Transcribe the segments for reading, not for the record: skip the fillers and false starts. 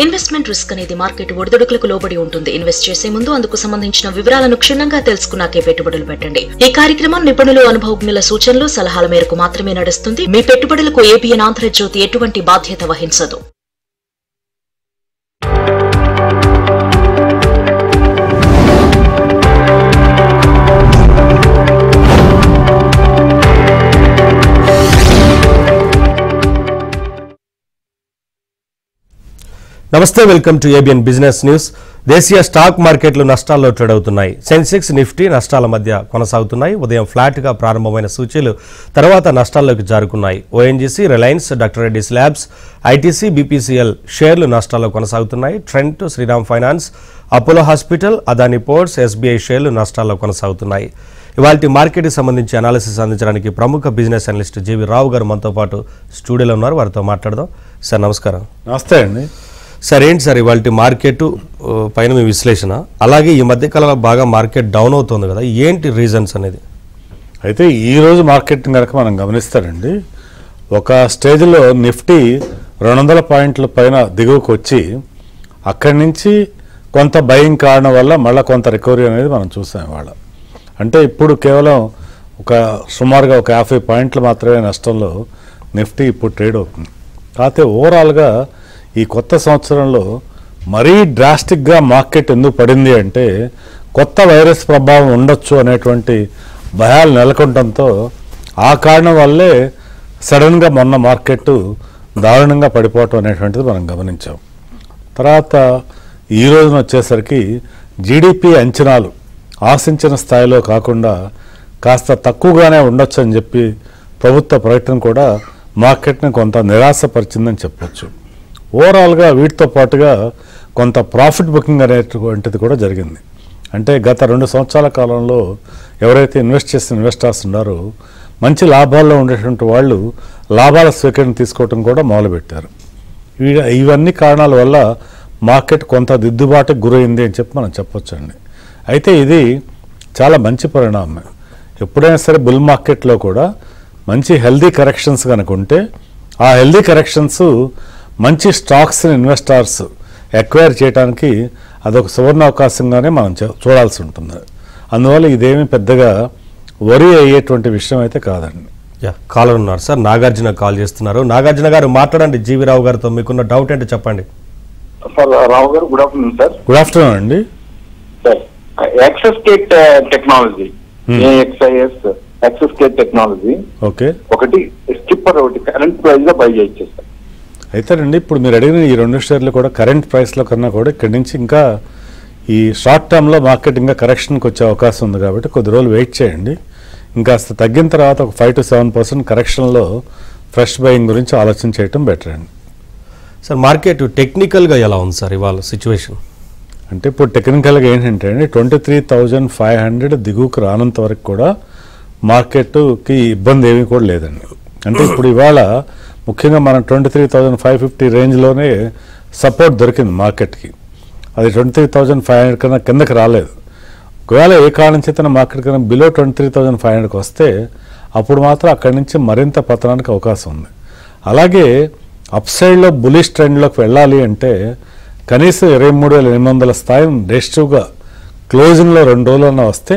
Investment risk అనేది market ఒడిదుడుకులకు లోబడి ఉంటుంది. ఇన్వెస్ట్ చేసే ముందు అందుకు సంబంధించిన వివరాలను క్షుణ్ణంగా తెలుసుకున్నాకే పెట్టుబడులు పెట్టండి. ఈ కార్యక్రమం నిపుణులు, అనుభవజ్ఞుల సూచనలు, సలహాల మేరకు మాత్రమే నడుస్తుంది. మీ పెట్టుబడులకు ఏబిఎన్ ఆంధ్రజ్యోతి ఎటువంటి బాధ్యత వహించదు. నమస్తే, welcome to ABN business news. దేశీయ స్టాక్ మార్కెట్లు నష్టాల్లో ట్రేడ్ అవుతున్నాయి. సెన్సెక్స్, నిఫ్టీ నష్టాల మధ్య కొనసాగుతున్నాయి. ఉదయం ఫ్లాట్ గా ప్రారంభమైన సూచీలు తర్వాత నష్టాల్లోకి జారుకున్నాయి. ONGC, Reliance, doctor Reddy's labs, ITC, BPCL షేర్లు నష్టాల్లో కొనసాగుతున్నాయి. Trent, Shriram finance, Apollo hospital, Adani ports, SBI షేర్లు నష్టాల్లో కొనసాగుతున్నాయి. ఇవాళ మార్కెట్కి సంబంధించి అనాలిసిస్ అందించడానికి ప్రముఖ బిజినెస్ అనలిస్ట్ జీవి రావు గారు మనతో పాటు స్టూడియోలో ఉన్నారు. వారితో మాట్లాడదాం. సార్ నమస్కారం. నమస్తే అండి. సార్, ఏంటి సార్ ఇవాళ మార్కెట్ పైన మీ విశ్లేషణ? అలాగే ఈ మధ్య కాలంలో బాగా మార్కెట్ డౌన్ అవుతుంది కదా, ఏంటి రీజన్స్ అనేది? అయితే ఈరోజు మార్కెట్ కనుక మనం గమనిస్తారండి, ఒక స్టేజ్లో నిఫ్టీ 200 పాయింట్ల పైన దిగువకు వచ్చి అక్కడి నుంచి కొంత బయింగ్ కారణం వల్ల మళ్ళీ కొంత రికవరీ అనేది మనం చూసాం ఇవాళ. అంటే ఇప్పుడు కేవలం సుమారుగా ఒక 50 పాయింట్లు మాత్రమే నష్టంలో నిఫ్టీ ఇప్పుడు ట్రేడ్ అవుతుంది. కాకపోతే ఓవరాల్గా ఈ కొత్త సంవత్సరంలో మరీ డ్రాస్టిక్గా మార్కెట్ ఎందుకు పడింది అంటే కొత్త వైరస్ ప్రభావం ఉండొచ్చు అనేటువంటి భయాలు నెలకొనడంతో ఆ కారణం వల్లే సడన్గా మొన్న మార్కెట్ దారుణంగా పడిపోవటం అనేటువంటిది మనం గమనించాం. తర్వాత ఈ రోజున వచ్చేసరికి జీడిపి అంచనాలు ఆశించిన స్థాయిలో కాకుండా కాస్త తక్కువగానే ఉండొచ్చు అని చెప్పి ప్రభుత్వ ప్రకటన కూడా మార్కెట్ని కొంత నిరాశపరిచిందని చెప్పొచ్చు. ఓవరాల్గా వీటితో పాటుగా కొంత ప్రాఫిట్ బుకింగ్ అనేటువంటిది కూడా జరిగింది. అంటే గత 2 సంవత్సరాల కాలంలో ఎవరైతే ఇన్వెస్ట్ చేసిన ఇన్వెస్టర్స్ ఉన్నారో మంచి లాభాల్లో ఉండేటువంటి వాళ్ళు లాభాల స్వీకరణ తీసుకోవటం కూడా మొదలుపెట్టారు. ఇవన్నీ కారణాల వల్ల మార్కెట్ కొంత దిద్దుబాటుకు గురైంది అని చెప్పి మనం చెప్పొచ్చండి. అయితే ఇది చాలా మంచి పరిణామం. ఎప్పుడైనా సరే బుల్ మార్కెట్లో కూడా మంచి హెల్దీ కరెక్షన్స్ కనుక ఉంటే ఆ హెల్దీ కరెక్షన్స్ మంచి స్టాక్స్ని ఇన్వెస్టర్స్ ఎక్వైర్ చేయడానికి అదొక సువర్ణావకాశంగానే మనం చూడాల్సి ఉంటుంది. అందువల్ల ఇదేమీ పెద్దగా వరి అయ్యేటువంటి విషయం అయితే కాదండి. కాలర్ ఉన్నారు సార్, నాగార్జున కాల్ చేస్తున్నారు. నాగార్జున గారు మాట్లాడండి జీవి రావు గారితో. మీకున్న డౌట్ ఏంటో చెప్పండి. సార్ రావు గారు, good afternoon sir. Good afternoon అండి. Sir, Axiscades technology, AXIS Axiscades technology okay, ఒకటి స్కిప్పర్ ఒకటి కరెంట్ ప్రైస్ గా బై చేయొచ్చు సార్. అయితేనండి, ఇప్పుడు మీరు అడిగిన ఈ 2 షేర్లు కూడా కరెంట్ ప్రైస్లో కన్నా కూడా ఇక్కడి నుంచి ఇంకా ఈ షార్ట్ టర్మ్లో మార్కెట్ ఇంకా కరెక్షన్కి వచ్చే అవకాశం ఉంది. కాబట్టి కొద్ది రోజులు వెయిట్ చేయండి. ఇంకాస్త తగ్గిన తర్వాత ఒక 5 to 7% కరెక్షన్లో ఫ్రెష్ బయింగ్ గురించి ఆలోచన చేయటం బెటర్ అండి. సార్, మార్కెట్ టెక్నికల్గా ఎలా ఉంది సార్ ఇవాళ సిచ్యువేషన్? అంటే ఇప్పుడు టెక్నికల్గా ఏంటంటే అండి, 23,500 దిగువకు రానంత వరకు కూడా మార్కెట్కి ఇబ్బంది ఏమీ కూడా లేదండి. అంటే ఇప్పుడు ఇవాళ ముఖ్యంగా మనం 23,550 రేంజ్లోనే సపోర్ట్ దొరికింది మార్కెట్కి. అది 23,500 కన్నా కిందకి రాలేదు. ఒకవేళ ఏ కారణం చేతన మార్కెట్ కన్నా బిలో 23,500కి వస్తే అప్పుడు మాత్రం అక్కడి నుంచి మరింత పతనానికి అవకాశం ఉంది. అలాగే అప్ సైడ్లో బులిష్ ట్రెండ్లోకి వెళ్ళాలి అంటే కనీసం 23,800 స్థాయిని డెస్టివ్గా క్లోజింగ్లో 2 రోజులన్నా వస్తే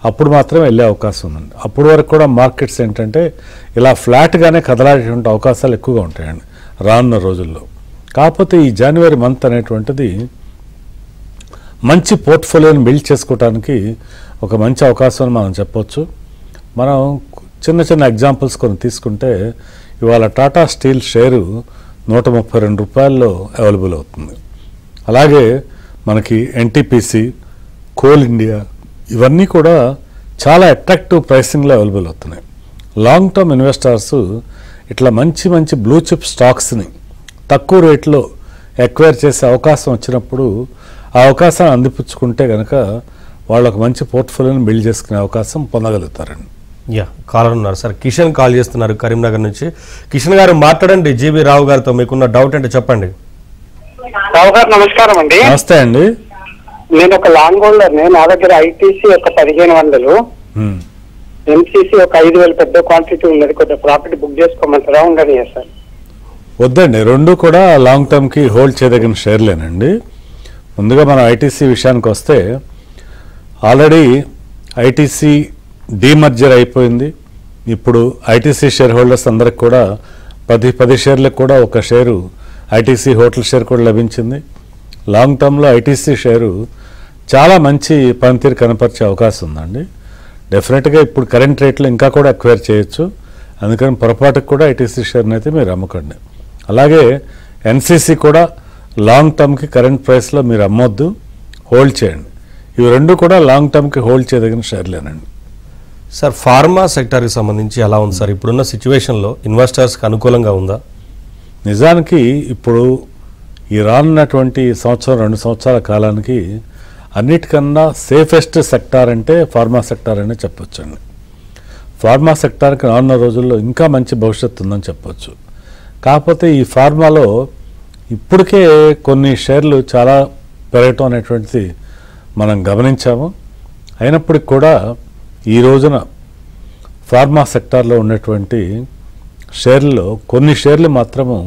అప్పుడు మాత్రమే వెళ్ళే అవకాశం ఉందండి. అప్పుడు వరకు కూడా మార్కెట్స్ ఏంటంటే ఇలా ఫ్లాట్గానే కదలాడేటువంటి అవకాశాలు ఎక్కువగా ఉంటాయండి రానున్న రోజుల్లో. కాకపోతే ఈ జనవరి మంత్ అనేటువంటిది మంచి పోర్ట్ఫోలియోని బిల్డ్ చేసుకోవడానికి ఒక మంచి అవకాశం అని మనం చెప్పొచ్చు. మనం చిన్న ఎగ్జాంపుల్స్ కొన్ని తీసుకుంటే ఇవాళ టాటా స్టీల్ షేరు 132 రూపాయల్లో అవైలబుల్ అవుతుంది. అలాగే మనకి ఎన్టీపీసీ, కోల్ ఇండియా ఇవన్నీ కూడా చాలా అట్రాక్టివ్ ప్రైసింగ్లో అవైలబుల్ అవుతున్నాయి. లాంగ్ టర్మ్ ఇన్వెస్టర్స్ ఇట్లా మంచి బ్లూ చిప్ స్టాక్స్ని తక్కువ రేట్లో ఎక్వైర్ చేసే అవకాశం వచ్చినప్పుడు ఆ అవకాశాన్ని అందిపుచ్చుకుంటే కనుక వాళ్ళు ఒక మంచి పోర్ట్ఫోలియోని బిల్డ్ చేసుకునే అవకాశం పొందగలుగుతారండి. కాలర్ ఉన్నారు సార్, కిషన్ కాల్ చేస్తున్నారు కరీంనగర్ నుంచి. కిషన్ గారు మాట్లాడండి జీవి రావు గారితో. మీకున్న డౌట్ ఏంటో చెప్పండి. రావు గారు నమస్కారం అండి. నమస్తే అండి. నేను ఒక లాంగ్ హోల్డర్. నా దగ్గర ఐటీసీ ఒక 1500, ఎంసీసీ ఒక 5,000 పెద్ద క్వాంటిటీ ఉన్నది. కొద్దిగా ప్రాఫిట్ బుక్ చేసుకోమంటారా ఉండని సార్? వద్దండి, రెండు కూడా లాంగ్ టర్మ్కి హోల్డ్ చేయదగిన షేర్లేనండి. ముందుగా మనం ఐటీసీ విషయానికి వస్తే ఆల్రెడీ ఐటీసీ డీమర్జర్ అయిపోయింది. ఇప్పుడు ఐటీసీ షేర్ హోల్డర్స్ అందరికి కూడా 10 షేర్లకు కూడా ఒక షేరు ఐటీసీ హోటల్ షేర్ కూడా లభించింది. లాంగ్ టర్మ్లో ఐటీసీ షేరు చాలా మంచి పనితీరు కనపరిచే అవకాశం ఉందండి. డెఫినెట్గా ఇప్పుడు కరెంట్ రేట్లో ఇంకా కూడా అక్వైర్ చేయొచ్చు. అందుకని పొరపాటుకు కూడా ఐటీసీ షేర్ని అయితే మీరు అమ్మకండి. అలాగే ఎన్సీసీ కూడా లాంగ్ టర్మ్కి కరెంట్ ప్రైస్లో మీరు అమ్మొద్దు, హోల్డ్ చేయండి. ఇవి రెండు కూడా లాంగ్ టర్మ్కి హోల్డ్ చేయదగిన షేర్లేనండి. సార్, ఫార్మా సెక్టార్కి సంబంధించి ఎలా ఉంది సార్? ఇప్పుడున్న సిచ్యువేషన్లో ఇన్వెస్టర్స్కి అనుకూలంగా ఉందా? నిజానికి ఇప్పుడు ఈ రానున్నటువంటి 1-2 సంవత్సరాల కాలానికి అన్నిటికన్నా సేఫెస్ట్ సెక్టార్ అంటే ఫార్మా సెక్టార్ అనే చెప్పొచ్చండి. ఫార్మా సెక్టార్కి రానున్న రోజుల్లో ఇంకా మంచి భవిష్యత్తు ఉందని చెప్పొచ్చు. కాకపోతే ఈ ఫార్మాలో ఇప్పటికే కొన్ని షేర్లు చాలా పెరగటం అనేటువంటిది మనం గమనించాము. అయినప్పటికి కూడా ఈ రోజున ఫార్మా సెక్టార్లో ఉన్నటువంటి షేర్లలో కొన్ని షేర్లు మాత్రము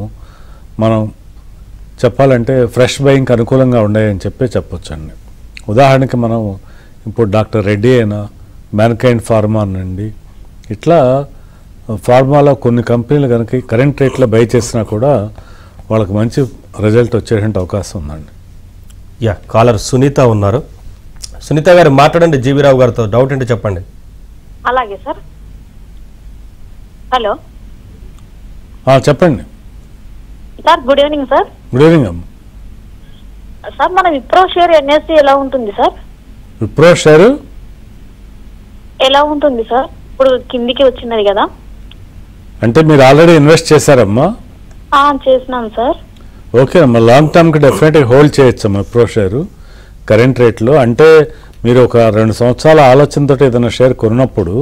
మనం చెప్పాలంటే ఫ్రెష్ బయింగ్కి అనుకూలంగా ఉన్నాయని చెప్పొచ్చండి. ఉదాహరణకి మనం ఇప్పుడు డాక్టర్ రెడ్డి అయినా, మ్యాన్కైండ్ ఫార్మా అనండి, ఇట్లా ఫార్మాలో కొన్ని కంపెనీలు కనుక కరెంట్ రేట్లో బై చేసినా కూడా వాళ్ళకి మంచి రిజల్ట్ వచ్చేటువంటి అవకాశం ఉందండి. కాలర్ సునీత ఉన్నారు. సునీత గారు మాట్లాడండి, జీవీరావు గారితో డౌట్ ఏంటో చెప్పండి. అలాగే సార్. హలో చెప్పండి sir. Good evening sir. Good evening అమ్మ. సార్, మన విప్రో షేర్ ఎన్ఎస్సి ఎలా ఉంటుంది సార్? విప్రో షేరు ఎలా ఉంటుంది సార్? ఇప్పుడు కిందికి వచ్చినది కదా. అంటే మీరు ఆల్రెడీ ఇన్వెస్ట్ చేశారమ్మా? చేసినాం సార్. ఓకే అమ్మా, లాంగ్ టర్మ్కి డెఫినెట్గా హోల్డ్ చేయొచ్చమ్మా విప్రో షేరు కరెంట్ రేట్లో. అంటే మీరు ఒక 2 సంవత్సరాల ఆలోచనతో ఏదైనా షేర్ కొన్నప్పుడు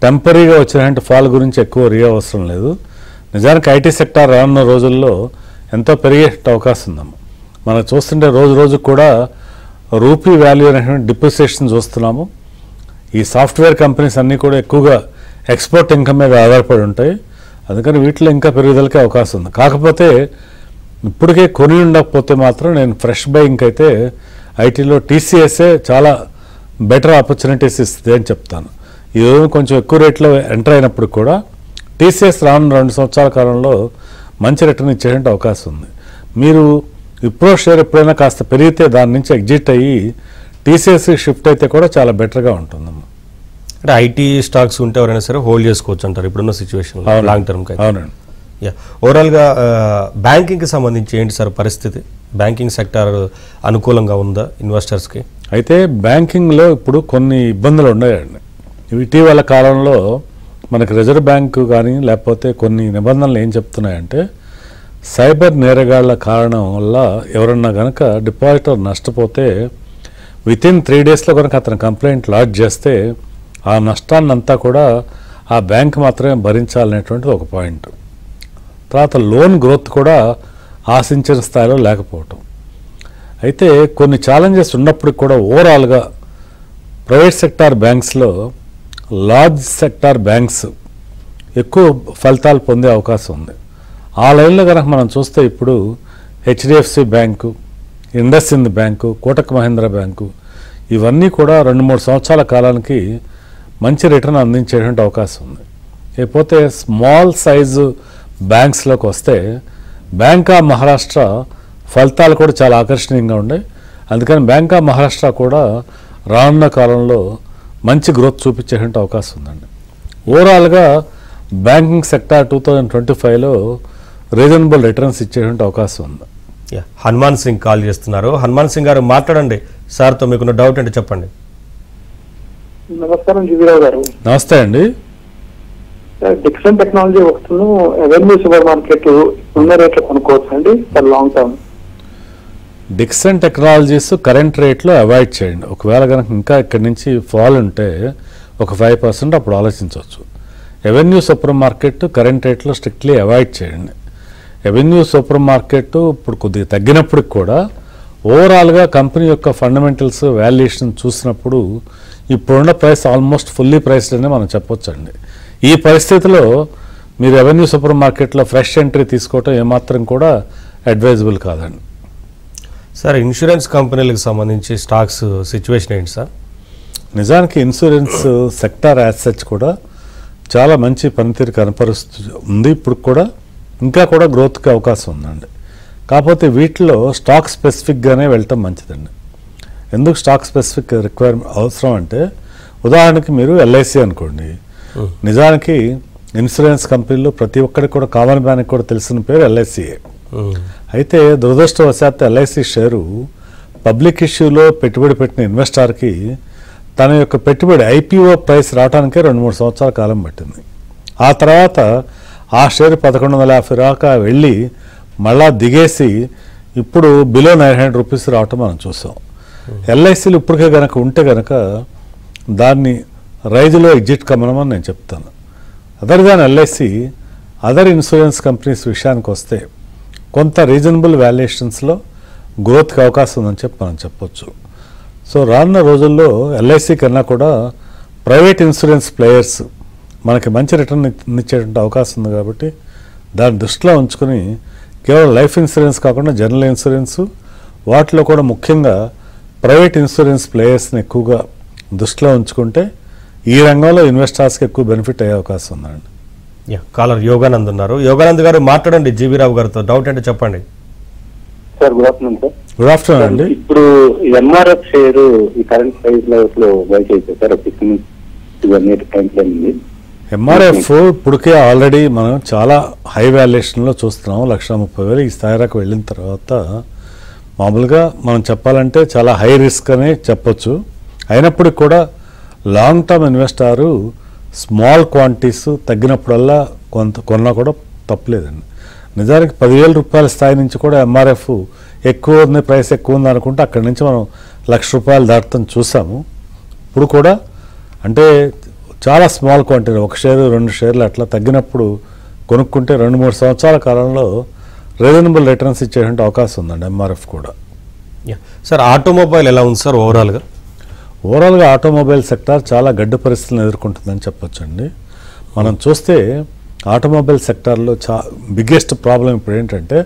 టెంపరీగా వచ్చినటువంటి ఫాల్ గురించి ఎక్కువ రీ అవసరం లేదు. నిజానికి ఐటీ సెక్టార్ రానున్న రోజుల్లో ఎంతో పెరిగే అవకాశం ఉందమ్మా. మనం చూస్తుంటే రోజు కూడా రూపీ వాల్యూ అనేటువంటి డిప్రిసియేషన్ చూస్తున్నాము. ఈ సాఫ్ట్వేర్ కంపెనీస్ అన్నీ కూడా ఎక్కువగా ఎక్స్పోర్ట్ ఇన్కమ్ మీద ఆధారపడి ఉంటాయి. అందుకని వీటిలో ఇంకా పెరుగుదలకే అవకాశం ఉంది. కాకపోతే ఇప్పటికే కొని ఉండకపోతే మాత్రం నేను ఫ్రెష్ బయింగ్ అయితే ఐటీలో టీసీఎస్ఏ చాలా బెటర్ ఆపర్చునిటీస్ ఇస్తుంది అని చెప్తాను. ఈరోజు కొంచెం ఎక్కువ రేట్లో ఎంటర్ అయినప్పుడు కూడా టీసీఎస్ రానున్న 2 సంవత్సరాల కాలంలో మంచి రిటర్న్ ఇచ్చేటువంటి అవకాశం ఉంది. మీరు విప్రో షేర్ ఎప్పుడైనా కాస్త పెరిగితే దాని నుంచి ఎగ్జిట్ అయ్యి టీసీఎస్ షిఫ్ట్ అయితే కూడా చాలా బెటర్గా ఉంటుందమ్మా. అంటే ఐటీ స్టాక్స్ ఉంటే ఎవరైనా సరే హోల్డ్ చేసుకోవచ్చు అంటారు ఇప్పుడున్న సిచ్యువేషన్ లాంగ్ టర్మ్? అవునండి. ఓవరాల్గా బ్యాంకింగ్కి సంబంధించి ఏంటి సార్ పరిస్థితి? బ్యాంకింగ్ సెక్టార్ అనుకూలంగా ఉందా ఇన్వెస్టర్స్కి? అయితే బ్యాంకింగ్లో ఇప్పుడు కొన్ని ఇబ్బందులు ఉన్నాయండి. ఇటీవల కాలంలో మనకి రిజర్వ్ బ్యాంకు కానీ లేకపోతే కొన్ని నిబంధనలు ఏం చెప్తున్నాయంటే సైబర్ నేరగాళ్ల కారణం వల్ల ఎవరన్నా కనుక డిపాజిటర్ నష్టపోతే వితిన్ 3 డేస్లో కనుక అతను కంప్లైంట్ లాడ్జ్ చేస్తే ఆ నష్టాన్నంతా కూడా ఆ బ్యాంక్ మాత్రమే భరించాలనేటువంటిది ఒక పాయింట్. తర్వాత లోన్ గ్రోత్ కూడా ఆశించిన స్థాయిలో లేకపోవటం. అయితే కొన్ని ఛాలెంజెస్ ఉన్నప్పటికి కూడా ఓవరాల్గా ప్రైవేట్ సెక్టార్ బ్యాంక్స్లో లార్జ్ సెక్టార్ బ్యాంక్స్ ఎక్కువ ఫలితాలు పొందే అవకాశం ఉంది. ఆ లైన్లో కనుక మనం చూస్తే ఇప్పుడు HDFC bank, IndusInd bank, Kotak Mahindra bank ఇవన్నీ కూడా 2-3 సంవత్సరాల కాలానికి మంచి రిటర్న్ అందించేటువంటి అవకాశం ఉంది. లేకపోతే స్మాల్ సైజు బ్యాంక్స్లోకి వస్తే బ్యాంక్ ఆఫ్ మహారాష్ట్ర ఫలితాలు కూడా చాలా ఆకర్షణీయంగా ఉన్నాయి. అందుకని బ్యాంక్ ఆఫ్ మహారాష్ట్ర కూడా రానున్న కాలంలో మంచి గ్రోత్ చూపించేటువంటి అవకాశం ఉందండి. ఓవరాల్గా బ్యాంకింగ్ సెక్టార్ 2025లో రీజనబుల్ రిటర్న్స్ ఇచ్చేటువంటి అవకాశం ఉంది. హనుమాన్ సింగ్ కాల్ చేస్తున్నారు. హనుమాన్ సింగ్ గారు మాట్లాడండి, సార్తో మీకున్న డౌట్ ఏంటో చెప్పండి. నమస్కారం జీవీరావు గారు. నమస్తే అండి. డిక్సన్ టెక్నాలజీ వస్తును ఎవెన్యూ సూపర్ మార్కెట్ ఉన్న రేట్లు కొనుక్కోవచ్చు అండి for long term? Dixon technologies current రేట్లో అవాయిడ్ చేయండి. ఒకవేళ కనుక ఇంకా ఇక్కడి నుంచి ఫాల్ ఉంటే ఒక 5% అప్పుడు ఆలోచించవచ్చు. ఎవెన్యూ సూపర్ మార్కెట్ కరెంట్ రేట్లో స్ట్రిక్ట్లీ అవాయిడ్ చేయండి. ఎవెన్యూ సూపర్ మార్కెట్ ఇప్పుడు కొద్దిగా తగ్గినప్పటికి కూడా ఓవరాల్గా కంపెనీ యొక్క ఫండమెంటల్స్ వాల్యుయేషన్ చూసినప్పుడు ఇప్పుడున్న ప్రైస్ ఆల్మోస్ట్ ఫుల్లీ ప్రైస్డ్ అని మనం చెప్పొచ్చండి. ఈ పరిస్థితిలో మీరు రెవెన్యూ సూపర్ మార్కెట్లో ఫ్రెష్ ఎంట్రీ తీసుకోవటం ఏమాత్రం కూడా అడ్వైజబుల్ కాదండి. సార్ ఇన్సూరెన్స్ కంపెనీలకు సంబంధించి స్టాక్స్ సిచ్యువేషన్ ఏంటి సార్? నిజానికి ఇన్సూరెన్స్ సెక్టార్ యాజ్ సచ్ కూడా చాలా మంచి పనితీరు కనపరుస్తూ ఉంది. ఇప్పుడు కూడా ఇంకా కూడా గ్రోత్కి అవకాశం ఉందండి. కాకపోతే వీటిలో స్టాక్ స్పెసిఫిక్గానే వెళ్ళటం మంచిదండి. ఎందుకు స్టాక్ స్పెసిఫిక్ రిక్వైర్మెంట్ అవసరం అంటే, ఉదాహరణకి మీరు ఎల్ఐసి అనుకోండి. నిజానికి ఇన్సూరెన్స్ కంపెనీలో ప్రతి ఒక్కరికి కూడా కామన్ మ్యాన్కి కూడా తెలిసిన పేరు ఎల్ఐసిఏ. అయితే దురదృష్టవశాత్తు ఎల్ఐసి షేరు పబ్లిక్ ఇష్యూలో పెట్టుబడి పెట్టిన ఇన్వెస్టార్కి తన యొక్క పెట్టుబడి ఐపీఓ ప్రైస్ రావడానికే 2-3 సంవత్సరాల కాలం పట్టింది. ఆ తర్వాత ఆ షేర్ 1150 దాకా వెళ్ళి మళ్ళా దిగేసి ఇప్పుడు బిలో 900 రూపీస్ రావటం మనం చూసాం. ఎల్ఐసీలు ఇప్పటికే కనుక ఉంటే కనుక దాన్ని రైజులో ఎగ్జిట్ కమ్మనమని నేను చెప్తాను. Other than LIC, other insurance companies విషయానికి వస్తే కొంత రీజనబుల్ వాల్యుయేషన్స్లో గ్రోత్కి అవకాశం ఉందని చెప్పి మనం చెప్పొచ్చు. సో రానున్న రోజుల్లో ఎల్ఐసి కన్నా కూడా ప్రైవేట్ ఇన్సూరెన్స్ ప్లేయర్స్ మనకి మంచి రిటర్న్ ఇచ్చేటువంటి అవకాశం ఉంది. కాబట్టి దాన్ని దృష్టిలో ఉంచుకొని కేవలం లైఫ్ ఇన్సూరెన్స్ కాకుండా జనరల్ ఇన్సూరెన్సు, వాటిలో కూడా ముఖ్యంగా ప్రైవేట్ ఇన్సూరెన్స్ ప్లేయర్స్ని ఎక్కువగా దృష్టిలో ఉంచుకుంటే ఈ రంగంలో ఇన్వెస్టర్స్కి ఎక్కువ బెనిఫిట్ అయ్యే అవకాశం ఉందండి. కాలర్ యోగానంద్ ఉన్నారు. యోగానంద్ గారు మాట్లాడండి జీవీరావు గారితో. డౌట్ అంటే చెప్పండి sir. Good afternoon sir. Good afternoon అండి. ఇప్పుడు ఎంఆర్ఎఫ్ షేర్ ఈ కరెంట్ ప్రైస్ లో బై చేయొచ్చు sir? 6 months to 1 year time frame ఉంది. ఎంఆర్ఎఫ్ ఇప్పటికే ఆల్రెడీ మనం చాలా హై వాల్యుయేషన్లో చూస్తున్నాం. 1,30,000 ఈ స్థాయి దాకా వెళ్ళిన తర్వాత మామూలుగా మనం చెప్పాలంటే చాలా హై రిస్క్ అనే చెప్పొచ్చు. అయినప్పటికీ కూడా లాంగ్ టర్మ్ ఇన్వెస్టారు స్మాల్ క్వాంటిటీస్ తగ్గినప్పుడల్లా కొన్నా కూడా తప్పలేదండి. నిజానికి 10,000 రూపాయల స్థాయి నుంచి కూడా ఎంఆర్ఎఫ్ ఎక్కువ ఉంది, ప్రైస్ ఎక్కువ ఉంది అనుకుంటే అక్కడి నుంచి మనం ₹1,00,000 దాటుతాం చూసాము. ఇప్పుడు కూడా అంటే చాలా స్మాల్ క్వాంటిటీ, 1 షేరు 2 షేర్లు అట్లా తగ్గినప్పుడు కొనుక్కుంటే 2-3 సంవత్సరాల కాలంలో రీజనబుల్ రిటర్న్స్ ఇచ్చేటువంటి అవకాశం ఉందండి ఎంఆర్ఎఫ్ కూడా. సార్ ఆటోమొబైల్ ఎలా ఉంది సార్ ఓవరాల్గా? ఓవరాల్గా ఆటోమొబైల్ సెక్టార్ చాలా గడ్డు పరిస్థితులను ఎదుర్కొంటుందని చెప్పొచ్చండి. మనం చూస్తే ఆటోమొబైల్ సెక్టార్లో బిగ్గెస్ట్ ప్రాబ్లం ఇప్పుడు ఏంటంటే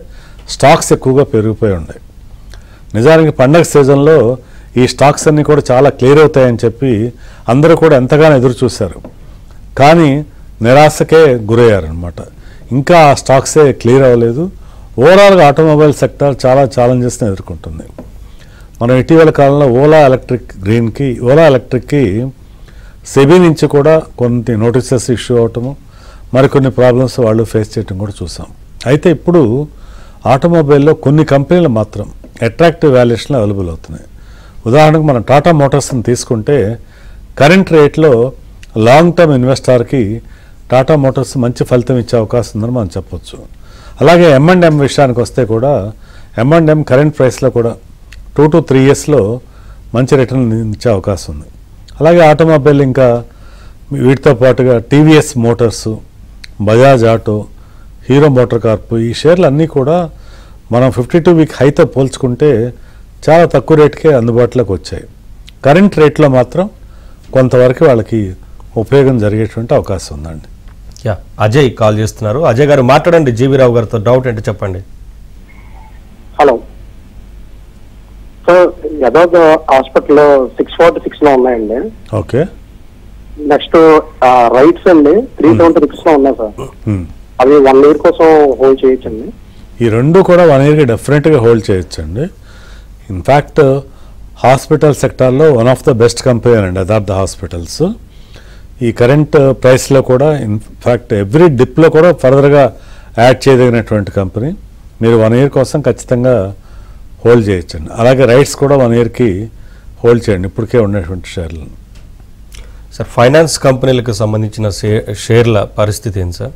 స్టాక్స్ ఎక్కువగా పెరిగిపోయి ఉన్నాయి. నిజానికి పండగ సీజన్లో ఈ స్టాక్స్ అన్నీ కూడా చాలా క్లియర్ అవుతాయని చెప్పి అందరూ కూడా ఎంతగానో ఎదురు చూశారు. కానీ నిరాశకే గురయ్యారనమాట. ఇంకా ఆ స్టాక్సే క్లియర్ అవ్వలేదు. ఓవరాల్గా ఆటోమొబైల్ సెక్టార్ చాలా ఛాలెంజెస్ని ఎదుర్కొంటుంది. మనం ఇటీవల కాలంలో ఓలా ఎలక్ట్రిక్కి సెబీ నుంచి కూడా కొన్ని నోటీసెస్ ఇష్యూ అవటము, మరికొన్ని ప్రాబ్లమ్స్ వాళ్ళు ఫేస్ చేయటం కూడా చూసాం. అయితే ఇప్పుడు ఆటోమొబైల్లో కొన్ని కంపెనీలు మాత్రం అట్రాక్టివ్ వాల్యుయేషన్లు అవైలబుల్ అవుతున్నాయి. ఉదాహరణకు మనం టాటా మోటార్స్ని తీసుకుంటే కరెంట్ రేట్లో లాంగ్ టర్మ్ ఇన్వెస్టార్కి టాటా మోటార్స్ మంచి ఫలితం ఇచ్చే అవకాశం ఉందని మనం చెప్పొచ్చు. అలాగే M&M విషయానికి వస్తే కూడా M&M కరెంట్ ప్రైస్లో కూడా 2 to 3 yearsలో మంచి రిటర్న్ ఇచ్చే అవకాశం ఉంది. అలాగే ఆటోమొబైల్ ఇంకా వీటితో పాటుగా TVS motors, Bajaj auto, hero motor Corp, ఈ షేర్లు అన్నీ కూడా మనం 52-week హైతో పోల్చుకుంటే చాలా తక్కువ రేటుకే అందుబాటులోకి వచ్చాయి. కరెంట్ రేట్లో మాత్రం కొంతవరకు వాళ్ళకి ఉపయోగం జరిగేటువంటి అవకాశం ఉందండి. అజయ్ కాల్ చేస్తున్నారు. అజయ్ గారు మాట్లాడండి జీవీరావు గారితో. డౌట్ అంటే చెప్పండి. హలో సార్, యదాద్ హాస్పిటల్లో 646 లో ఉన్నాయండి. ఓకే. నెక్స్ట్ రైట్స్ అండి 376 లో ఉన్నాయి సార్. అవి 1 year కోసం హోల్డ్ చేయొచ్చండి? ఈ రెండు కూడా 1 yearకి డెఫినెట్గా హోల్డ్ చేయొచ్చండి. ఇన్ఫ్యాక్ట్ హాస్పిటల్ సెక్టార్లో one of the best company అండి యదార్థ హాస్పిటల్స్. ఈ కరెంట్ ప్రైస్లో కూడా ఇన్ఫ్యాక్ట్ ఎవ్రీ డిప్లో కూడా ఫర్దర్గా యాడ్ చేయదగినటువంటి కంపెనీ. మీరు 1 year కోసం ఖచ్చితంగా హోల్డ్ చేయొచ్చండి. అలాగే రైట్స్ కూడా 1 yearకి హోల్డ్ చేయండి ఇప్పటికే ఉన్నటువంటి షేర్లను. సార్ ఫైనాన్స్ కంపెనీలకు సంబంధించిన షేర్ల పరిస్థితి ఏంటి సార్?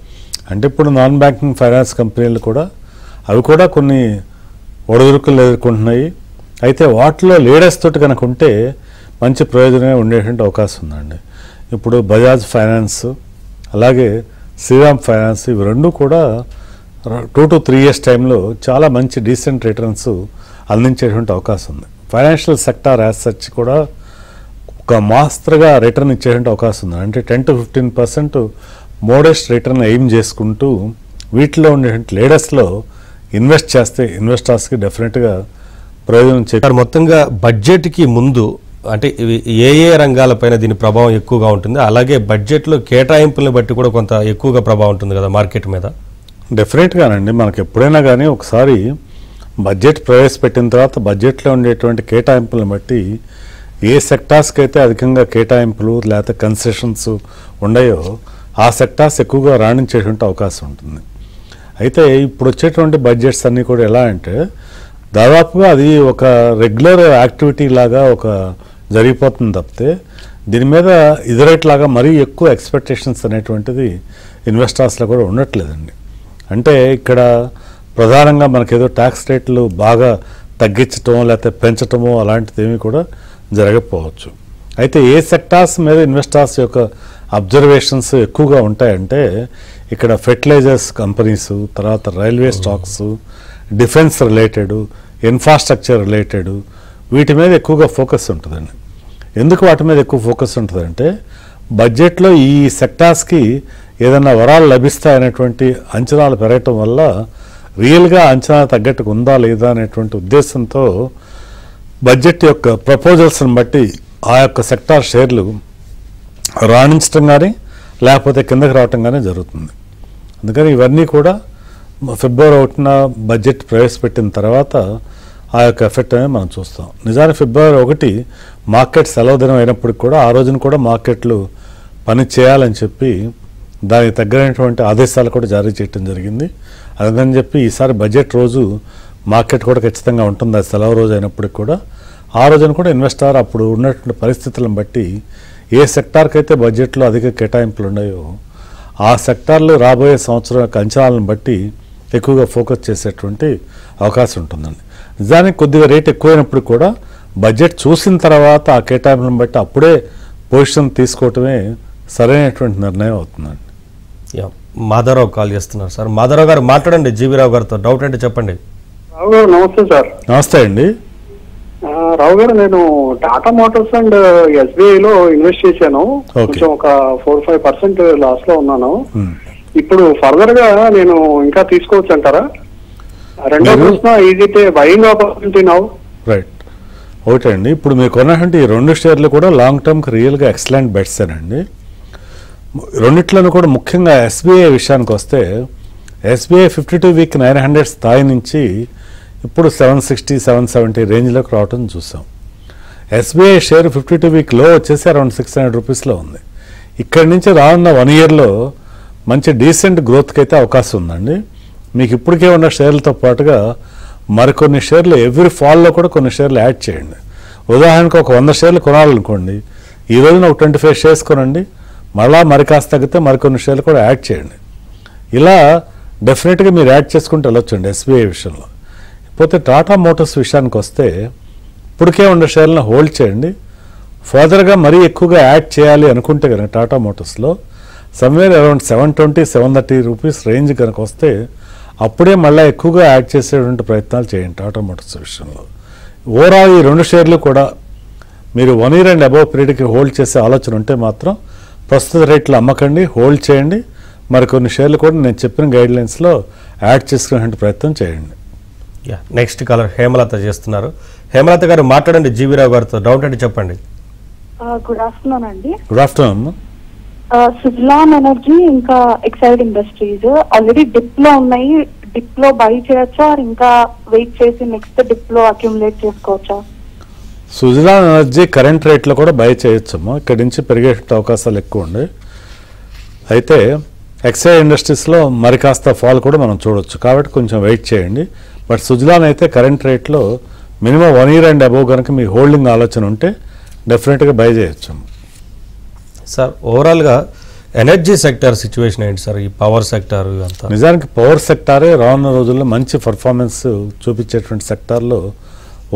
అంటే ఇప్పుడు నాన్ బ్యాంకింగ్ ఫైనాన్స్ కంపెనీలు కూడా అవి కూడా కొన్ని ఒడిదుడుకులు ఎదుర్కొంటున్నాయి. అయితే వాటిలో లీడర్స్ తోటి కనుక ఉంటే మంచి ప్రయోజనమే ఉండేటువంటి అవకాశం ఉందండి. ఇప్పుడు బజాజ్ ఫైనాన్స్ అలాగే శ్రీరామ్ ఫైనాన్స్ ఇవి రెండు కూడా 2 to 3 years టైంలో చాలా మంచి డీసెంట్ రిటర్న్స్ అందించేటువంటి అవకాశం ఉంది. ఫైనాన్షియల్ సెక్టార్ యాజ్ సచ్ కూడా ఒక మాస్టర్గా రిటర్న్ ఇచ్చేటువంటి అవకాశం ఉంది. అంటే 10 to 15% మోడెస్ట్ రిటర్న్ ఎయిమ్ చేసుకుంటూ వీటిలో ఉండేటువంటి లీడర్స్లో ఇన్వెస్ట్ చేస్తే ఇన్వెస్టర్స్కి డెఫినెట్గా ప్రయోజనం సార్ మొత్తంగా బడ్జెట్కి ముందు అంటే ఇవి ఏ ఏ రంగాలపైన దీని ప్రభావం ఎక్కువగా ఉంటుంది, అలాగే బడ్జెట్లో కేటాయింపులను బట్టి కూడా కొంత ఎక్కువగా ప్రభావం ఉంటుంది కదా మార్కెట్ మీద? డెఫినెట్గానండి. మనకు ఎప్పుడైనా కానీ ఒకసారి బడ్జెట్ ప్రవేశపెట్టిన తర్వాత బడ్జెట్లో ఉండేటువంటి కేటాయింపులను బట్టి ఏ సెక్టార్స్కి అయితే అధికంగా కేటాయింపులు లేకపోతే కన్సెషన్స్ ఉన్నాయో ఆ సెక్టార్స్ ఎక్కువగా రాణించేటువంటి అవకాశం ఉంటుంది. అయితే ఇప్పుడు వచ్చేటువంటి బడ్జెట్స్ అన్నీ కూడా ఎలా అంటే దాదాపుగా అది ఒక రెగ్యులర్ యాక్టివిటీ లాగా ఒక జరిగిపోతుంది తప్పితే దీని మీద ఇదిరేట్లాగా మరీ ఎక్కువ ఎక్స్పెక్టేషన్స్ అనేటువంటిది ఇన్వెస్టర్స్లో కూడా ఉండట్లేదండి. అంటే ఇక్కడ ప్రధానంగా మనకేదో ట్యాక్స్ రేట్లు బాగా తగ్గించటమో లేకపోతే పెంచటమో అలాంటిది ఏమీ కూడా జరగకపోవచ్చు. అయితే ఏ సెక్టార్స్ మీద ఇన్వెస్టర్స్ యొక్క అబ్జర్వేషన్స్ ఎక్కువగా ఉంటాయంటే ఇక్కడ ఫెర్టిలైజర్స్ కంపెనీస్, తర్వాత railway stocks, defence related, infrastructure related వీటి మీద ఎక్కువగా ఫోకస్ ఉంటుందండి. ఎందుకు వాటి మీద ఎక్కువ ఫోకస్ ఉంటుందంటే బడ్జెట్లో ఈ సెక్టార్స్కి ఏదైనా వరాలు లభిస్తాయనేటువంటి అంచనాలు పెరగటం వల్ల రియల్గా అంచనా తగ్గట్టుకు ఉందా లేదా అనేటువంటి ఉద్దేశంతో బడ్జెట్ యొక్క ప్రపోజల్స్ని బట్టి ఆ యొక్క సెక్టార్ షేర్లు రాణించడం కానీ లేకపోతే కిందకి రావటం కానీ జరుగుతుంది. అందుకని ఇవన్నీ కూడా ఫిబ్రవరి 1న బడ్జెట్ ప్రవేశపెట్టిన తర్వాత ఆ యొక్క ఎఫెక్ట్ అనేది మనం చూస్తాం. నిజానికి ఫిబ్రవరి 1 మార్కెట్ సెలవు దినం అయినప్పటికి కూడా ఆ రోజున కూడా మార్కెట్లు పని చేయాలని చెప్పి దానికి తగ్గినటువంటి ఆదేశాలు కూడా జారీ చేయడం జరిగింది. అందుకని చెప్పి ఈసారి బడ్జెట్ రోజు మార్కెట్ కూడా ఖచ్చితంగా ఉంటుంది. అది సెలవు రోజు అయినప్పటికి కూడా ఆ రోజున కూడా ఇన్వెస్టర్ అప్పుడు ఉన్నటువంటి పరిస్థితులను బట్టి ఏ సెక్టార్కి అయితే బడ్జెట్లో అధిక కేటాయింపులు ఉన్నాయో ఆ సెక్టార్లు రాబోయే సంవత్సరం యొక్క అంచనాలను బట్టి ఎక్కువగా ఫోకస్ చేసేటువంటి అవకాశం ఉంటుందండి. నిజానికి కొద్దిగా రేట్ ఎక్కువైనప్పుడు కూడా బడ్జెట్ చూసిన తర్వాత ఆ కేటాయింపులను బట్టి అప్పుడే పొజిషన్ తీసుకోవటమే సరైనటువంటి నిర్ణయం అవుతుందండి. మాధవరావు కాల్ చేస్తున్నారు సార్. మాధవరావు గారు మాట్లాడండి జీవీరావు గారితో. డౌట్ అంటే చెప్పండి. రావు గారు నమస్తే సార్. నమస్తే అండి. రావు గారు, నేను టాటా మోటార్స్ అండ్ ఎస్బీఐలో ఇన్వెస్ట్ చేశాను. కొంచెం ఒక 4-5% లాస్ లో ఉన్నాను. ఇప్పుడు ఫర్దర్ గా నేను ఇంకా తీసుకోవచ్చు అంటారా? రెండో ప్రశ్న, is it A buying opportunity now? Right. ఒకటే అండి, ఇప్పుడు మీరు కొన్నటువంటి ఈ 2 షేర్లు కూడా లాంగ్ టర్మ్కి రియల్గా ఎక్సలెంట్ బెట్స్ అండి. రెండిట్లను కూడా ముఖ్యంగా ఎస్బీఐ విషయానికి వస్తే ఎస్బీఐ 52 వీక్ 900 స్థాయి నుంచి ఇప్పుడు 760-770 రేంజ్లోకి రావటం చూసాం. ఎస్బీఐ షేర్ 52 వీక్ లో వచ్చేసి అరౌండ్ 600 రూపీస్లో ఉంది. ఇక్కడి నుంచి రానున్న 1 ఇయర్లో మంచి డీసెంట్ గ్రోత్కి అయితే అవకాశం ఉందండి. మీకు ఇప్పటికే ఉన్న షేర్లతో పాటుగా మరికొన్ని షేర్లు ఎవ్రీ ఫాల్లో కూడా కొన్ని షేర్లు యాడ్ చేయండి. ఉదాహరణకు ఒక 100 షేర్లు కొనాలనుకోండి, ఈ రోజున ఒక 25 షేర్స్ కొనండి, మళ్ళా మరి కాస్త తగ్గితే మరికొన్ని షేర్లు కూడా యాడ్ చేయండి. ఇలా డెఫినెట్గా మీరు యాడ్ చేసుకుంటూ వెళ్ళొచ్చండి ఎస్బీఐ విషయంలో. పోతే టాటా మోటార్స్ విషయానికి వస్తే ఇప్పటికే ఉన్న షేర్లను హోల్డ్ చేయండి. ఫర్దర్గా మరీ ఎక్కువగా యాడ్ చేయాలి అనుకుంటే కనుక టాటా మోటార్స్లో సమ్వేర్ అరౌండ్ 720-730 రూపీస్ రేంజ్ కనుక వస్తే అప్పుడే మళ్ళీ ఎక్కువగా యాడ్ చేసేటువంటి ప్రయత్నాలు చేయండి టాటా మోటార్స్ విషయంలో. ఓవరాల్ ఈ 2 షేర్లు కూడా మీరు 1 ఇయర్ అండ్ అబవ్ పీరియడ్కి హోల్డ్ చేసే ఆలోచన ఉంటే మాత్రం ప్రస్తుత రేట్లు అమ్మకండి, హోల్డ్ చేయండి. మరికొన్ని షేర్లు కూడా నేను చెప్పిన గైడ్లైన్స్లో యాడ్ చేసుకునే ప్రయత్నం చేయండి. నెక్స్ట్ కాలర్ హేమలత చేస్తున్నారు. హేమలత గారు మాట్లాడండి జీవీరావు గారితో. డౌట్ అంటే చెప్పండి. గుడ్ ఆఫ్టర్నూన్ అండి. Good afternoon. సుజలాన్ ఎనర్జీ ఇంకా ఎక్సైడ్ ఇండస్ట్రీస్ ఆల్రెడీ డిప్ లో ఉన్నాయి. డిప్ లో బై చేయొచ్చా, ఇంకా వెయిట్ చేసి నెక్స్ట్ డిప్ లో అక్యుములేట్ చేసుకోవచ్చా? సుజలాన్ ఎనర్జీ కరెంట్ రేట్లో కూడా బై చేయొచ్చమ్మా. ఇక్కడి నుంచి పెరిగే అవకాశాలు ఎక్కువ ఉండే. అయితే ఎక్సైడ్ ఇండస్ట్రీస్లో మరి కాస్త ఫాల్ కూడా మనం చూడొచ్చు, కాబట్టి కొంచెం వెయిట్ చేయండి. బట్ సుజలాన్ అయితే కరెంట్ రేట్లో మినిమం 1 ఇయర్ అండ్ అబోవ్ కనుక మీ హోల్డింగ్ ఆలోచన ఉంటే డెఫినెట్గా బై చేయొచ్చు. సార్ ఓవరాల్గా ఎనర్జీ సెక్టార్ సిచ్యువేషన్ ఏంటి సార్? ఈ పవర్ సెక్టార్ అంతా నిజానికి పవర్ సెక్టారే రానున్న రోజుల్లో మంచి పర్ఫార్మెన్స్ చూపించేటువంటి సెక్టార్లో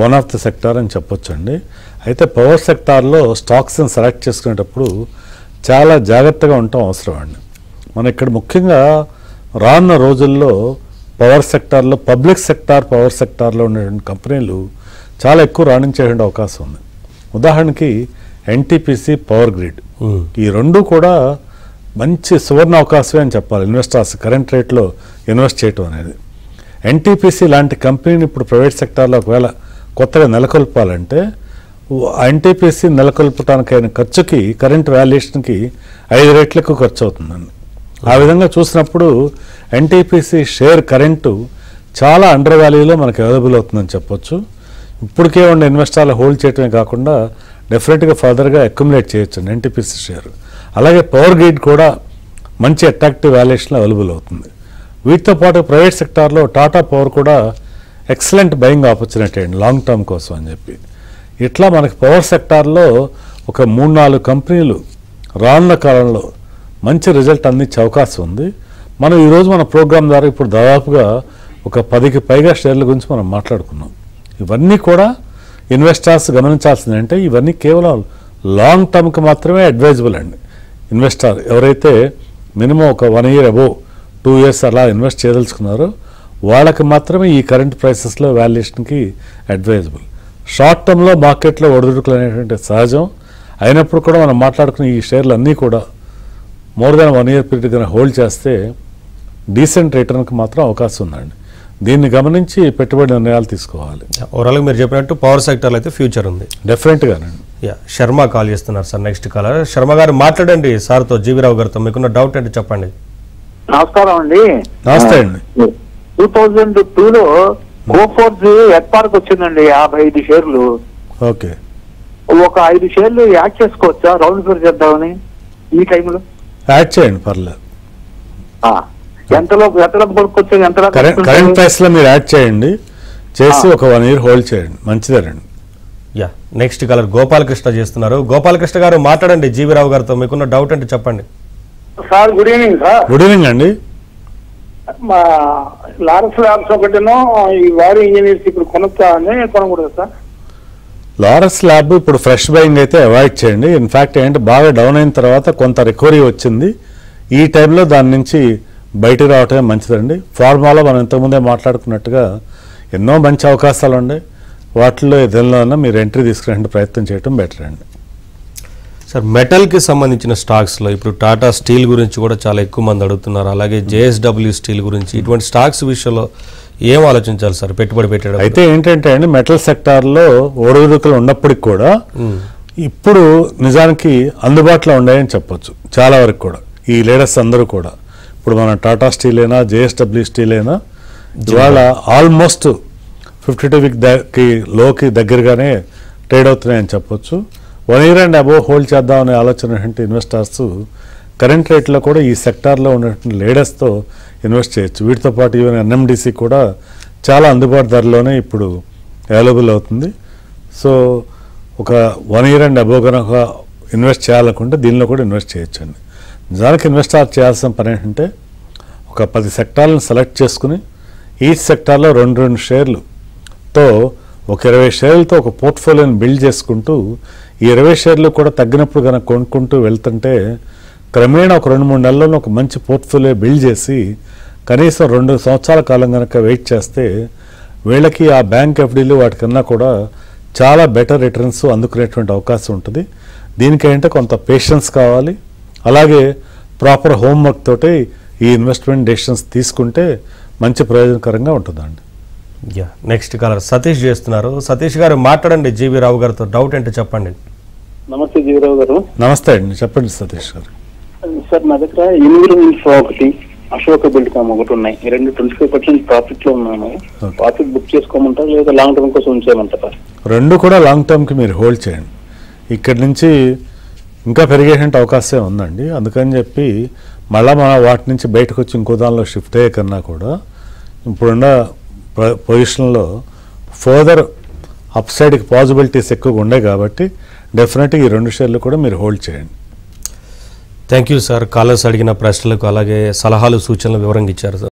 వన్ ఆఫ్ ద సెక్టార్ అని చెప్పొచ్చండి. అయితే పవర్ సెక్టార్లో స్టాక్స్ని సెలెక్ట్ చేసుకునేటప్పుడు చాలా జాగ్రత్తగా ఉండటం అవసరం అండి. మనం ఇక్కడ ముఖ్యంగా రానున్న రోజుల్లో పవర్ సెక్టార్లో పబ్లిక్ సెక్టార్ పవర్ సెక్టార్లో ఉండేటువంటి కంపెనీలు చాలా ఎక్కువ రాణించేటువంటి అవకాశం ఉంది. ఉదాహరణకి ఎన్టీపీసీ, పవర్ గ్రిడ్, ఈ 2 కూడా మంచి సువర్ణ అవకాశమే అని చెప్పాలి ఇన్వెస్టర్స్ కరెంట్ రేట్లో ఇన్వెస్ట్ చేయటం అనేది. ఎన్టీపీసీ లాంటి కంపెనీని ఇప్పుడు ప్రైవేట్ సెక్టార్లో ఒకవేళ కొత్తగా నెలకొల్పాలంటే ఎన్టీపీసీ నెలకొల్పటానికైన ఖర్చుకి కరెంట్ వాల్యుయేషన్కి 5 రెట్లకు ఖర్చు అవుతుందండి. ఆ విధంగా చూసినప్పుడు ఎన్టీపీసీ షేర్ కరెంటు చాలా అండర్ వాల్యూలో మనకు అవైలబుల్ అవుతుందని చెప్పొచ్చు. ఇప్పటికే ఉన్న ఇన్వెస్టర్లు హోల్డ్ చేయటమే కాకుండా డెఫినెట్గా ఫర్దర్గా అక్యుములేట్ చేయొచ్చు ఎన్టీపీసీ షేర్. అలాగే పవర్ గ్రిడ్ కూడా మంచి అట్రాక్టివ్ వాల్యుయేషన్లో అవైలబుల్ అవుతుంది. వీటితో పాటు ప్రైవేట్ సెక్టార్లో టాటా పవర్ కూడా ఎక్సలెంట్ బయింగ్ ఆపర్చునిటీ అండి లాంగ్ టర్మ్ కోసం అని చెప్పి. ఇట్లా మనకి పవర్ సెక్టార్లో ఒక 3-4 కంపెనీలు రానున్న కాలంలో మంచి రిజల్ట్ అందించే అవకాశం ఉంది. మనం ఈరోజు మన ప్రోగ్రాం ద్వారా ఇప్పుడు దాదాపుగా ఒక 10కి పైగా షేర్ల గురించి మనం మాట్లాడుకున్నాం. ఇవన్నీ కూడా ఇన్వెస్టర్స్ గమనించాల్సింది అంటే ఇవన్నీ కేవలం లాంగ్ టర్మ్కి మాత్రమే అడ్వైజబుల్ అండి. ఇన్వెస్టర్ ఎవరైతే మినిమం ఒక 1 year అబోవ్ 2 years అలా ఇన్వెస్ట్ చేయదలుచుకున్నారో వాళ్ళకి మాత్రమే ఈ కరెంట్ ప్రైసెస్లో వాల్యుయేషన్కి అడ్వైజబుల్. షార్ట్ టర్మ్లో మార్కెట్లో ఒడిదుడుకులు అనేటువంటి సహజం అయినప్పుడు కూడా మనం మాట్లాడుకున్న ఈ షేర్లు అన్నీ కూడా మోర్ దాన్ 1 year పీరియడ్ కన్నా హోల్డ్ చేస్తే డీసెంట్ రిటర్న్కి మాత్రం అవకాశం ఉందండి. దీన్ని గమనించి పెట్టుబడి నిర్ణయాలు తీసుకోవాలి. ఓవరాల్గా మీరు చెప్పినట్టు పవర్ సెక్టర్లో అయితే ఫ్యూచర్ ఉంది డెఫినెట్గానండి. శర్మ కాల్ చేస్తున్నారు సార్. నెక్స్ట్ కాలర్ శర్మ గారు మాట్లాడండి సార్తో, జీవీరావు గారితో. మీకున్న డౌట్ ఏంటి చెప్పండి. నమస్కారం అండి. నమస్తే అండి. 2002లో కోఫోర్స్ ఎట్ పార్క్ వచ్చిందండి 55 షేర్లు. ఓకే, ఒక 5 షేర్లు యాడ్ చేసుకోవచ్చా రౌండ్ ఫిగర్ చేద్దామని ఈ టైంలో? యాడ్ చేయండి పర్లేదు. ఎంతలో కొనుక్కొచ్చు? ఎంతలో కరెంట్ ప్రైస్ లో మీరు యాడ్ చేయండి, చేసి ఒక 1 year హోల్డ్ చేయండి, మంచిదేనండి. యా, నెక్స్ట్ కాలర్ గోపాలకృష్ణ చేస్తున్నారు. గోపాలకృష్ణ గారు మాట్లాడండి జీవీరావు గారితో. మీకున్న డౌట్ ఏంటి చెప్పండి. Sir good evening sir. Good evening అండి. మా లారస్ ల్యాబ్స్ ఒకటినో ఈ వారి ఇంజనీర్స్ ఇప్పుడు కొనొచ్చా అని కొనకూడదు సార్? లారస్ ల్యాబ్ ఇప్పుడు ఫ్రెష్ బయింగ్ అయితే అవాయిడ్ చేయండి. ఇన్ఫ్యాక్ట్ ఏంటంటే బాగా డౌన్ అయిన తర్వాత కొంత రికవరీ వచ్చింది. ఈ టైంలో దాని నుంచి బయటకు రావటమే మంచిదండి. ఫార్మాలో మనం ఇంతకుముందే మాట్లాడుకున్నట్టుగా ఎన్నో మంచి అవకాశాలు ఉన్నాయి. వాటిల్లో ఏదైనా మీరు ఎంట్రీ తీసుకునే ప్రయత్నం చేయడం బెటర్ అండి. సార్, మెటల్కి సంబంధించిన స్టాక్స్లో ఇప్పుడు టాటా స్టీల్ గురించి కూడా చాలా ఎక్కువ మంది అడుగుతున్నారు. అలాగే JSW స్టీల్ గురించి, ఇటువంటి స్టాక్స్ విషయంలో ఏం ఆలోచించాలి సార్ పెట్టుబడి పెట్టడం? అయితే ఏంటంటే అండి, మెటల్ సెక్టార్లో ఒడిదుడుకులు ఉన్నప్పటికి కూడా ఇప్పుడు నిజానికి అందుబాటులో ఉన్నాయని చెప్పొచ్చు చాలా వరకు కూడా. ఈ లీడర్స్ అందరూ కూడా ఇప్పుడు మన టాటా స్టీల్ అయినా JSW స్టీల్ అయినా ఇవాళ ఆల్మోస్ట్ 52 వీక్ లోకి దగ్గరగానే ట్రేడ్ అవుతున్నాయని చెప్పొచ్చు. 1 year అండ్ అబోవ్ హోల్డ్ చేద్దామనే ఆలోచన ఇన్వెస్టర్స్ కరెంట్ రేట్లో కూడా ఈ సెక్టార్లో ఉన్నటువంటి లీడర్స్తో ఇన్వెస్ట్ చేయొచ్చు. వీటితో పాటు ఈవెన్ NMDC కూడా చాలా అందుబాటు ధరలోనే ఇప్పుడు అవైలబుల్ అవుతుంది. సో ఒక 1 year అండ్ అబోవ్ కనుక ఇన్వెస్ట్ చేయాలనుకుంటే దీనిలో కూడా ఇన్వెస్ట్ చేయొచ్చండి. నిజానికి ఇన్వెస్టర్ చేయాల్సిన పని ఏంటంటే ఒక 10 సెక్టార్లను సెలెక్ట్ చేసుకుని ఈచ్ సెక్టార్లో 2 షేర్లుతో ఒక 20 షేర్లతో ఒక పోర్ట్ఫోలియోని బిల్డ్ చేసుకుంటూ ఈ 20 షేర్లు కూడా తగ్గినప్పుడు కనుక కొనుక్కుంటూ వెళ్తుంటే క్రమేణా ఒక 2-3 నెలల్లో ఒక మంచి పోర్ట్ఫోలియో బిల్డ్ చేసి కనీసం 2 సంవత్సరాల కాలం కనుక వెయిట్ చేస్తే వీళ్ళకి ఆ బ్యాంక్ ఎఫ్డీలు వాటికన్నా కూడా చాలా బెటర్ రిటర్న్స్ అందుకునేటువంటి అవకాశం ఉంటుంది. దీనికంటే కొంత పేషెన్స్ కావాలి, అలాగే ప్రాపర్ హోంవర్క్ తోటి ఈ ఇన్వెస్ట్మెంట్ డెసిషన్స్ తీసుకుంటే మంచి ప్రయోజనకరంగా ఉంటుందండి. యా, నెక్స్ట్ కాలర్ సతీష్ చేస్తున్నారు. సతీష్ గారు మాట్లాడండి జీవీరావు గారితో. డౌట్ ఏంటో చెప్పండి. నమస్తే జీవరావు గారు. నమస్తే అండి, చెప్పండి సతీష్ గారు. సార్ నా దగ్గర ఎనిమిది ఇన్ఫ్రా ఒకటి, అశోక బిల్డ్కామ్ ఒకటి ఉన్నాయి. ఈ రెండు 25% ప్రాఫిట్ లో ఉన్నాను. ప్రాఫిట్ బుక్ చేసుకోమంటారా లేదా లాంగ్ టర్మ్ కోసం ఉంచేయమంటారా? రెండు కూడా లాంగ్ టర్మ్కి మీరు హోల్డ్ చేయండి. ఇక్కడి నుంచి ఇంకా పెరిగేటువంటి అవకాశం ఉందండి. అందుకని చెప్పి మళ్ళీ మన వాటి నుంచి బయటకు వచ్చి ఇంకో దానిలో షిఫ్ట్ అయ్యే కన్నా కూడా ఇప్పుడున్న పొజిషన్లో ఫర్దర్ అప్ సైడ్కి పాసిబిలిటీస్ ఎక్కువగా ఉన్నాయి కాబట్టి డెఫినెట్గా ఈ 2 షేర్లు కూడా మీరు హోల్డ్ చేయండి. Thank you sir. కాలర్స్ అడిగిన ప్రశ్నలకు అలాగే సలహాలు సూచనలు వివరంగా ఇచ్చారు సార్.